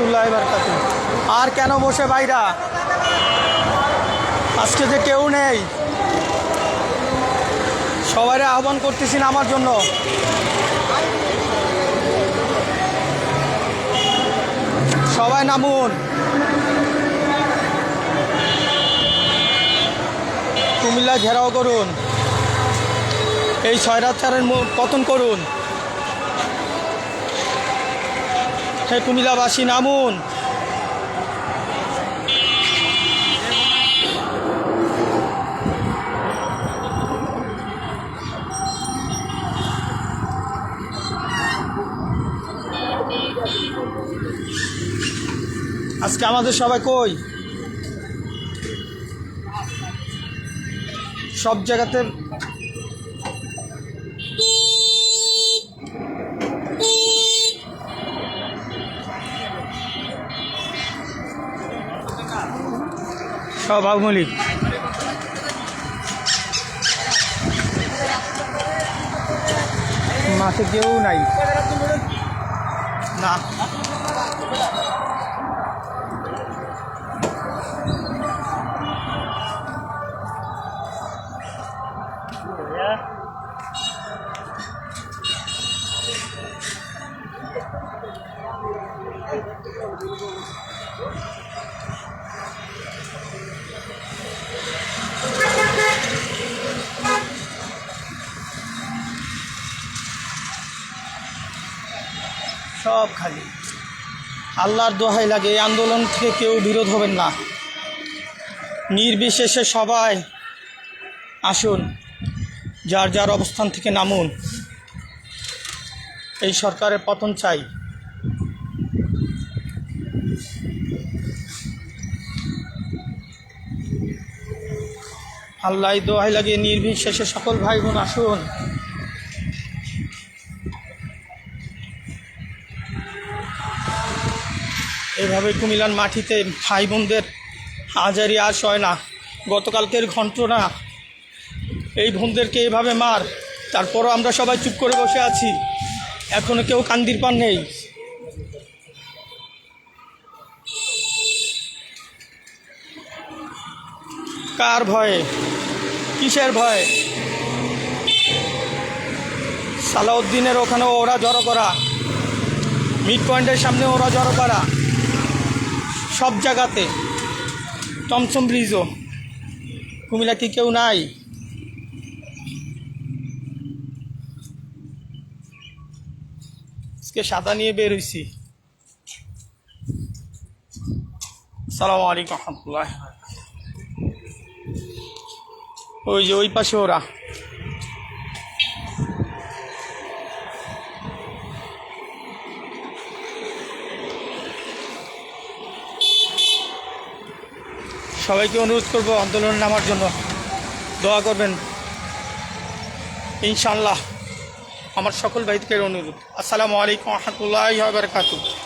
রহমতুল্লাহি ওয়া বারাকাতুহু। আর কেন বসে ভাইরা? আজকে যে কেউ নেই, সবাই আহ্বান করতেছি নামার জন্য। সবাই নামুন, কুমিল্লা ঘেরাও করুন, এই স্বৈরাচারের পতন করুন। হে কুমিল্লাবাসী নামুন। আজকে আমাদের সবাই কই? সব জায়গাতে সব আওয়ামী লীগ। মাঠে কেউ নাই না। সব খালি। আল্লাহর দোহাই লাগে, এই আন্দোলন থেকে কেউ বিরোধ হবেন না। নির্বিশেষে সবাই আসুন, যার যার অবস্থান থেকে নামুন। এই সরকারের পতন চাই। আল্লাহ দোহাই লাগে, নির্বিশেষে সকল ভাই বোন আসুন। এভাবে কুমিল্লার মাটিতে ভাই বোনদের হাজারি আর সয় না। গতকালকের ঘটনা, এই বোনদেরকে এভাবে মার, তারপরও আমরা সবাই চুপ করে বসে আছি। এখনো কেউ কান্দির পান নেই। কার ভয়ে? কিসের ভয়ে? সালাউদ্দিনের ওখানে ওরা জড়ো করা, মিড পয়েন্টের সামনে ওরা জড়ো করা, সব জায়গাতে, টমসম ব্রিজও। কুমিল্লা কি কেউ নাই? আজকে সাদা নিয়ে বের হয়েছি। আসসালামু আলাইকুম রহমতুল্লাহ। ওই যে ওই পাশে ওরা। সবাইকে অনুরোধ করব আন্দোলনে নামার জন্য। দোয়া করবেন ইনশাআল্লাহ। আমার সকল ভাইদের অনুরোধ। আসসালামু আলাইকুম রহমতুল্লাহি ওয়া বারাকাতুহু।